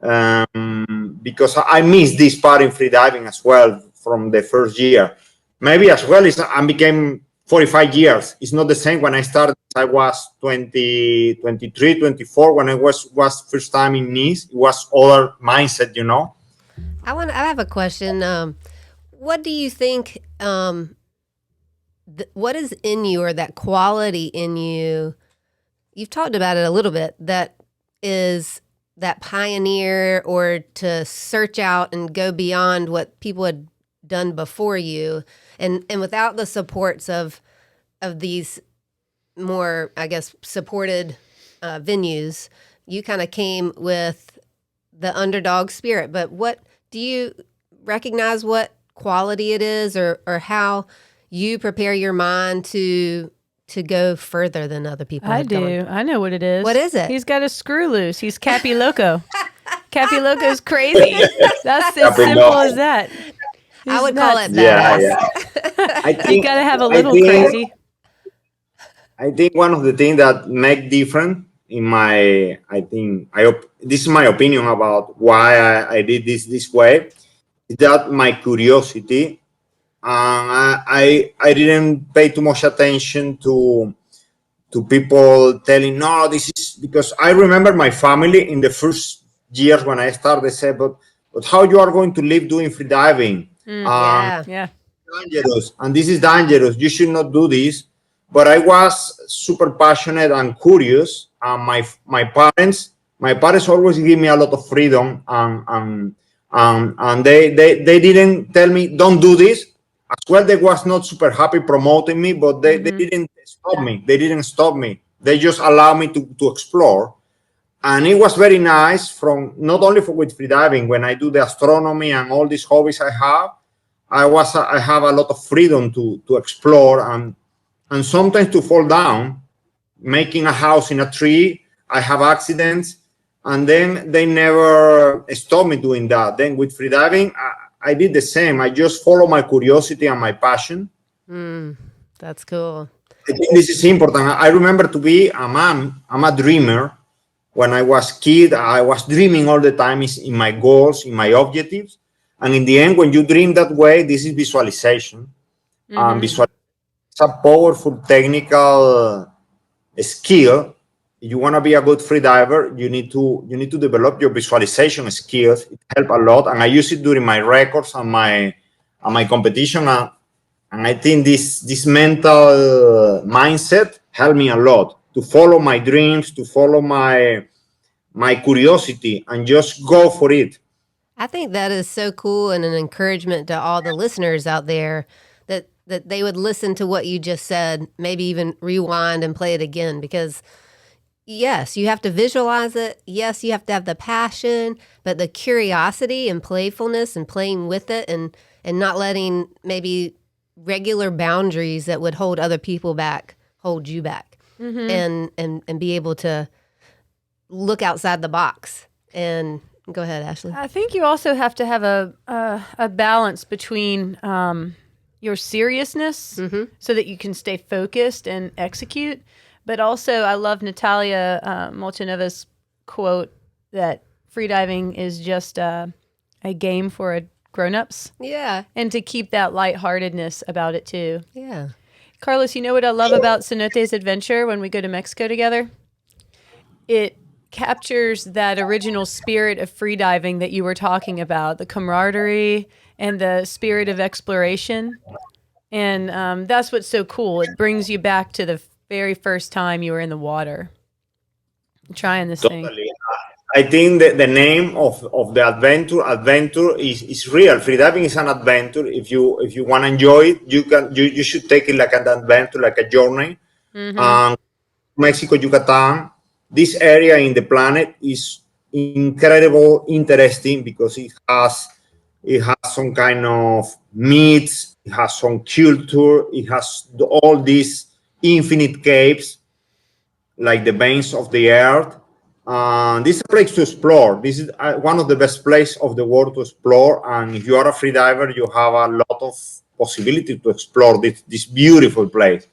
D: Because I miss this part in freediving as well from the first year. Maybe as well I became 45 years. It's not the same when I started. I was 20, 23, 24 when I was first time in Nice. It was other mindset,
B: I have a question. What do you think? What is in you, or that quality in you? You've talked about it a little bit. That is that pioneer, or to search out and go beyond what people had done before you, and without the supports of these more, I guess, supported venues, you kind of came with the underdog spirit. But what do you recognize what quality it is, or how you prepare your mind to go further than other people?
C: I do. I know what it is.
B: What is it?
C: He's got a screw loose. He's Cappy Loco. Cappy Loco's crazy. That's as simple as that.
B: I would call it badass.
D: Yeah.
C: You gotta have a little crazy.
D: I think one of the things that make different this is my opinion about why I did this way, is that my curiosity. I didn't pay too much attention to people telling, no, this is because I remember my family in the first years when I started, they said, but how you are going to live doing freediving?
C: Yeah.
D: Dangerous, and this is dangerous. You should not do this. But I was super passionate and curious. My parents always give me a lot of freedom, and they didn't tell me don't do this. As well, they was not super happy promoting me, but they didn't stop me. They didn't stop me. They just allowed me to explore. And it was very nice, from not only with freediving, when I do the astronomy and all these hobbies I have, I have a lot of freedom to explore and sometimes to fall down, making a house in a tree. I have accidents, and then they never stop me doing that. Then with freediving, I did the same. I just follow my curiosity and my passion.
B: That's cool.
D: I think this is important. I remember to be a man. I'm a dreamer. When I was a kid, I was dreaming all the time in my goals, in my objectives. And in the end, when you dream that way, this is visualization. Visualization is a powerful technical skill if you want to be a good free diver, you need to develop your visualization skills. It helps a lot, and I use it during my records and my competition. And I think this mental mindset helped me a lot to follow my dreams, to follow my curiosity, and just go for it.
B: I think that is so cool and an encouragement to all the listeners out there that they would listen to what you just said, maybe even rewind and play it again, because yes, you have to visualize it. Yes, you have to have the passion, but the curiosity and playfulness and playing with it and not letting maybe regular boundaries that would hold other people back hold you back, and be able to look outside the box. And go ahead, Ashley.
C: I think you also have to have a balance between your seriousness so that you can stay focused and execute. But also, I love Natalia Molchanova's quote that freediving is just a game for grown-ups.
B: Yeah.
C: And to keep that lightheartedness about it, too.
B: Yeah.
C: Carlos, you know what I love about Cenote's adventure when we go to Mexico together? It captures that original spirit of freediving that you were talking about, the camaraderie and the spirit of exploration. And that's what's so cool. It brings you back to the very first time you were in the water trying this thing.
D: I think that the name of the adventure is real. Freediving is an adventure. If you want to enjoy it, you should take it like an adventure, like a journey. Mexico, Yucatan, this area in the planet is incredible, interesting, because it has some kind of myths, it has some culture, it has all these infinite caves, like the veins of the earth. This is a place to explore. This is one of the best places of the world to explore. And if you are a free diver, you have a lot of possibility to explore this beautiful place.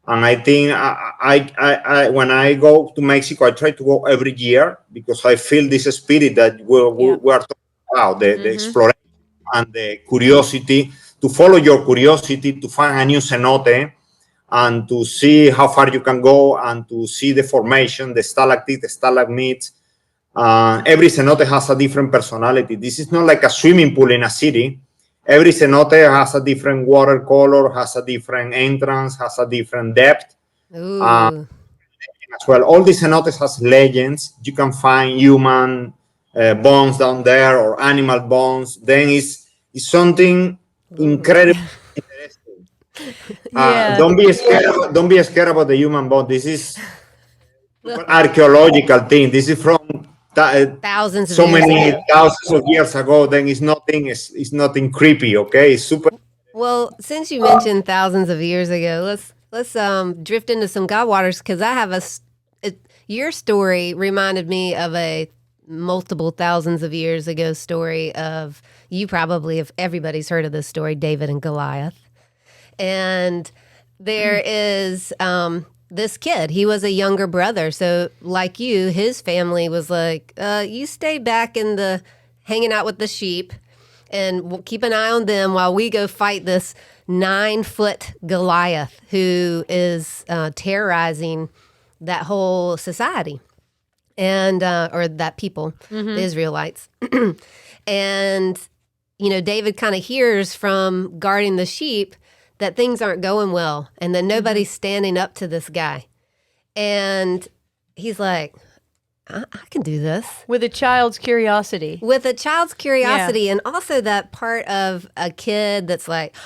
D: And I think I when I go to Mexico, I try to go every year, because I feel this spirit that we are talking about, the exploration and the curiosity, to follow your curiosity, to find a new cenote, and to see how far you can go, and to see the formation, the stalactite, the stalagmites. Every cenote has a different personality. This is not like a swimming pool in a city. Every cenote has a different water color, has a different entrance, has a different depth. As well, all these cenotes has legends. You can find human bones down there, or animal bones. Then it's something incredible. Don't be scared about the human bone. This is archaeological thing. This is from
B: thousands of
D: years ago. Then it's nothing creepy. Okay, it's super.
B: Well, since you mentioned thousands of years ago, let's drift into some God waters, because I have your story reminded me of a multiple thousands of years ago story of, you probably, if everybody's heard of this story, David and Goliath. And there is this kid. He was a younger brother. So like you, his family was like, you stay back hanging out with the sheep, and we'll keep an eye on them while we go fight this 9-foot Goliath who is terrorizing that whole society, and or that people, the Israelites. And, David kind of hears from guarding the sheep that things aren't going well, and that nobody's standing up to this guy. And he's like, I can do this.
C: With a child's curiosity.
B: And also that part of a kid that's like,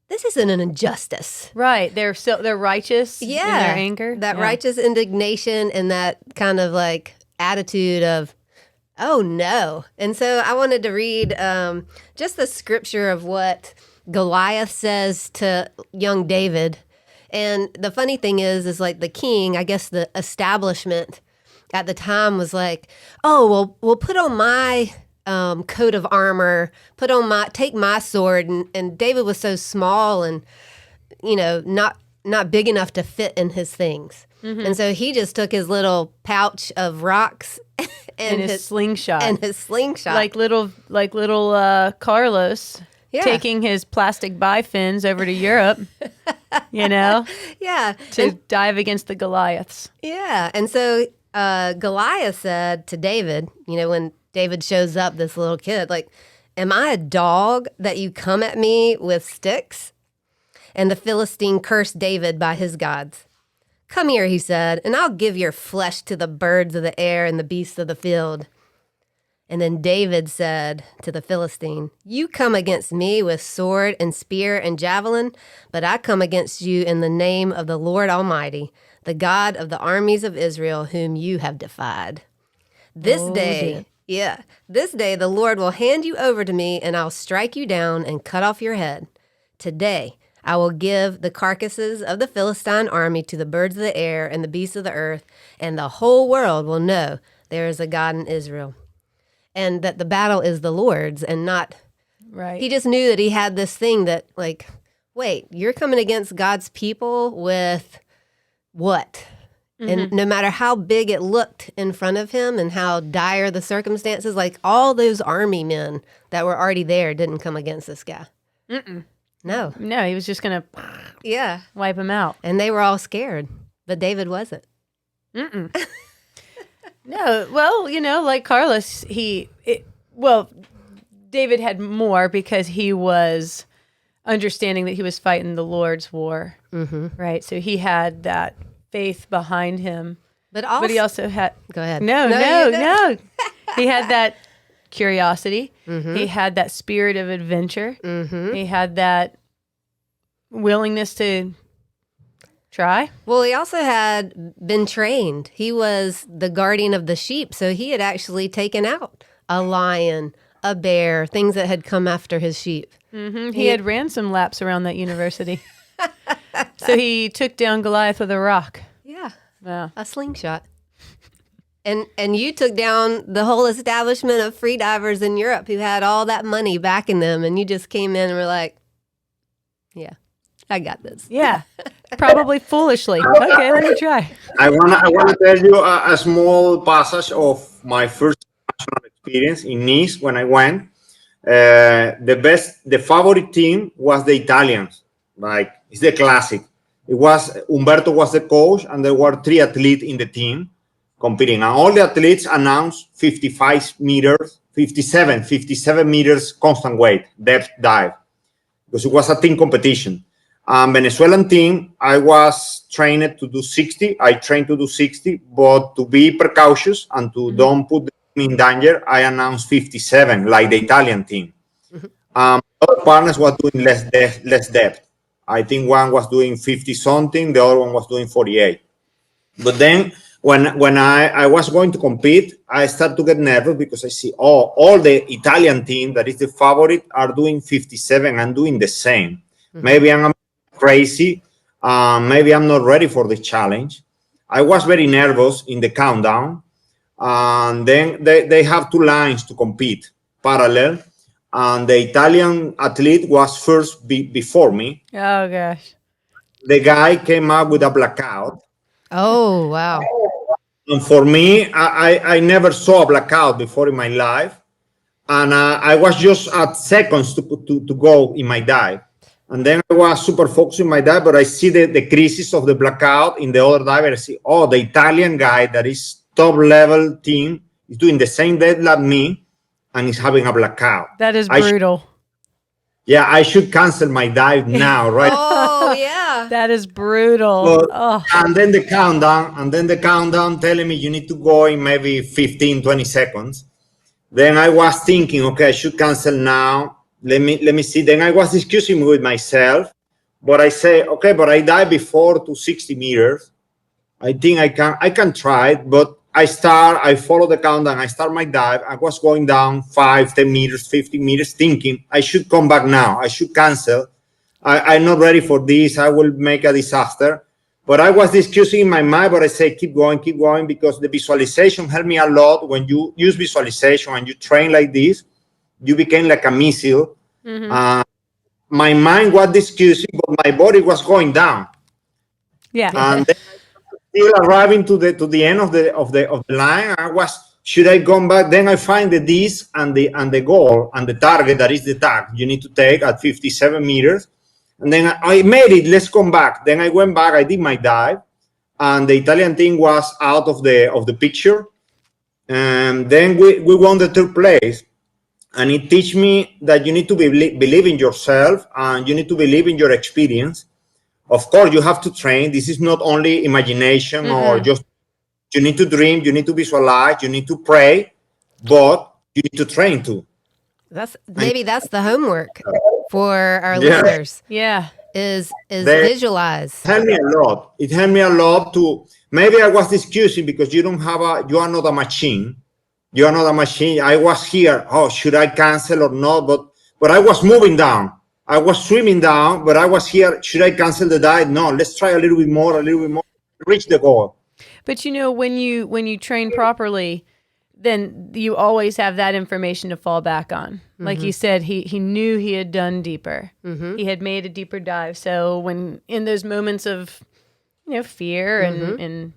B: this isn't an injustice.
C: Right. They're righteous in their anger.
B: That righteous indignation and that kind of like attitude of, oh no. And so I wanted to read just the scripture of what Goliath says to young David. And the funny thing is like the king, I guess the establishment at the time was like, oh, well, we'll put on my coat of armor, take my sword. And David was so small and, not big enough to fit in his things. And so he just took his little pouch of rocks
C: and his slingshot. Like little Carlos taking his plastic bifins over to Europe
B: Yeah.
C: to dive against the Goliaths.
B: Yeah. And so Goliath said to David, when David shows up, this little kid, like, am I a dog that you come at me with sticks? And the Philistine cursed David by his gods. Come here, he said, and I'll give your flesh to the birds of the air and the beasts of the field. And then David said to the Philistine, you come against me with sword and spear and javelin, but I come against you in the name of the Lord Almighty, the God of the armies of Israel, whom you have defied. This day the Lord will hand you over to me, and I'll strike you down and cut off your head. Today I will give the carcasses of the Philistine army to the birds of the air and the beasts of the earth, and the whole world will know there is a God in Israel. And that the battle is the Lord's and not,
C: right.
B: He just knew that he had this thing that, like, wait, you're coming against God's people with what? Mm-hmm. And no matter how big it looked in front of him and how dire the circumstances, like all those army men that were already there didn't come against this guy. No,
C: he was just going to wipe him out.
B: And they were all scared, but David wasn't.
C: No, well, like Carlos, David had more because he was understanding that he was fighting the Lord's war, right? So he had that faith behind him, but he also had. Go ahead. No. He had that curiosity. He had that spirit of adventure. He had that willingness to try.
B: Well, he also had been trained. He was the guardian of the sheep, so he had actually taken out a lion, a bear, things that had come after his sheep.
C: He had ran some laps around that university. So he took down Goliath with a rock.
B: Yeah. A slingshot. And you took down the whole establishment of freedivers in Europe who had all that money backing them, and you just came in and were like, yeah, I got this.
C: Yeah, probably foolishly. Okay, let me try.
D: I wanna tell you a small passage of my first national experience in Nice when I went. The favorite team was the Italians. Like, it's the classic. It was Umberto was the coach, and there were 3 athletes in the team competing. And all the athletes announced 57 meters constant weight depth dive, because it was a team competition. Venezuelan team, I was trained to do 60. I trained to do 60, but to be precautious and to don't put them in danger, I announced 57, like the Italian team. Other partners were doing less depth. I think one was doing 50 something, the other one was doing 48. But then when I was going to compete, I started to get nervous because I see all the Italian team that is the favorite are doing 57 and doing the same. Maybe I'm crazy. Maybe I'm not ready for the challenge. I was very nervous in the countdown. And then they have 2 lines to compete parallel. And the Italian athlete was first before me.
C: Oh, gosh.
D: The guy came up with a blackout.
B: Oh, wow.
D: And for me, I never saw a blackout before in my life. And I was just at seconds to go in my dive. And then I was super focused in my dive, but I see the creases of the blackout in the other diver. I see, the Italian guy that is top level team is doing the same dive like me and is having a blackout.
C: That is brutal.
D: I should cancel my dive now, right?
B: Oh, yeah.
C: That is brutal.
D: And then the countdown telling me you need to go in maybe 15, 20 seconds. Then I was thinking, okay, I should cancel now. Let me see. Then I was discussing with myself, but I say, okay, but I dive before to 60 meters. I think I can try it, but I follow the countdown, I start my dive. I was going down 5, 10 meters, 15 meters, thinking I should come back now. I should cancel. I'm not ready for this. I will make a disaster. But I was discussing in my mind, but I say, keep going, because the visualization helped me a lot. When you use visualization and you train like this, you became like a missile. My mind was discussing, but my body was going down.
C: Yeah.
D: And then still arriving to the end of the line, I was, should I go back? Then I find the disc and the goal and the target, that is the tag you need to take at 57 meters. And then I made it. Let's come back. Then I went back. I did my dive, and the Italian team was out of the picture. And then we won the third place. And it teach me that you need to believe in yourself, and you need to believe in your experience. Of course, you have to train. This is not only imagination or just, you need to dream, you need to visualize, you need to pray, but you need to train too.
B: That's the homework for our listeners.
C: Yeah.
B: Is visualize.
D: It helped me a lot. It helped me a lot to, maybe I was excusing because you are not a machine. You are not a machine. I was here. Oh, should I cancel or not? But I was moving down. I was swimming down, but I was here. Should I cancel the diet? No, let's try a little bit more, reach the goal.
C: But when you train properly, then you always have that information to fall back on. Like you said, he knew he had done deeper. He had made a deeper dive. So when in those moments of fear and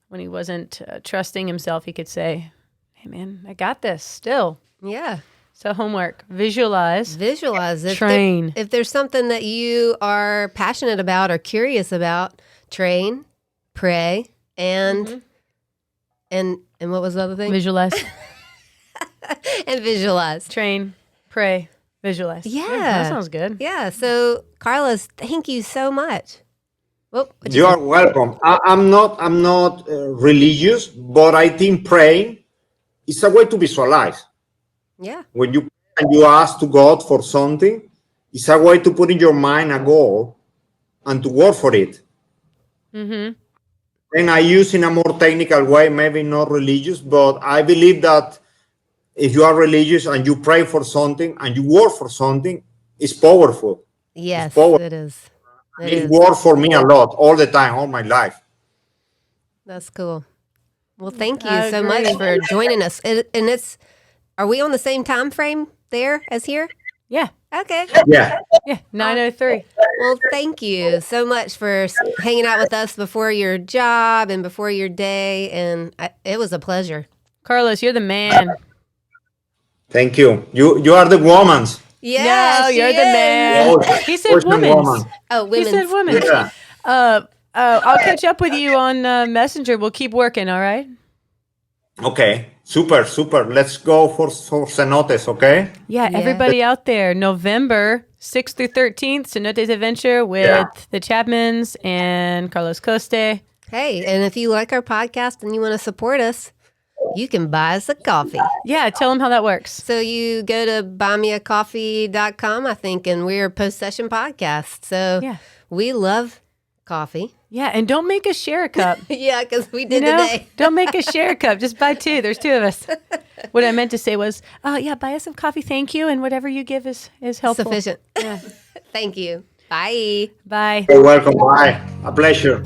C: when he wasn't trusting himself, he could say, "Hey man, I got this still."
B: Yeah.
C: So homework, visualize.
B: Train. If there's something that you are passionate about or curious about, train, pray, and what was the other thing?
C: Visualize.
B: And visualize.
C: Train, pray, visualize.
B: Yeah.
C: That sounds good.
B: Yeah. So Carlos, thank you so much. Well,
D: you are welcome. I'm not religious, but I think praying is a way to visualize.
B: Yeah.
D: When you ask to God for something, it's a way to put in your mind a goal and to work for it. And I use in a more technical way, maybe not religious, but I believe that if you are religious and you pray for something and you work for something, it's powerful.
B: Yes,
D: it's powerful.
B: it is.
D: It worked for me a lot, all the time, all my life.
B: That's cool. Well, thank you so much for joining us. Are we on the same time frame there as here?
C: Yeah.
B: Okay.
D: Yeah.
C: Yeah. 9:03.
B: Well, thank you so much for hanging out with us before your job and before your day. And it was a pleasure.
C: Carlos, you're the man.
D: Thank you. You are the woman.
B: Yeah,
C: no, you're the man. He said women's.
B: Oh, women's.
C: He said women's.
D: Yeah.
C: I'll catch up with you on Messenger. We'll keep working, all right?
D: Okay. Super. Let's go for cenotes, okay?
C: Yeah, everybody out there, November 6th through 13th, Cenotes Adventure with the Chapmans and Carlos Coste.
B: Hey, and if you like our podcast and you want to support us, you can buy us a coffee.
C: Yeah, tell them how that works.
B: So you go to buymeacoffee.com, I think, and we're a post-session podcast. So we love coffee.
C: Yeah, and don't make us share a cup.
B: Yeah, because we did today.
C: Don't make us share a cup. Just buy two. There's two of us. What I meant to say was, buy us some coffee. Thank you. And whatever you give is helpful.
B: Sufficient. Yeah. Thank you. Bye.
C: Bye.
D: You're welcome. Bye. A pleasure.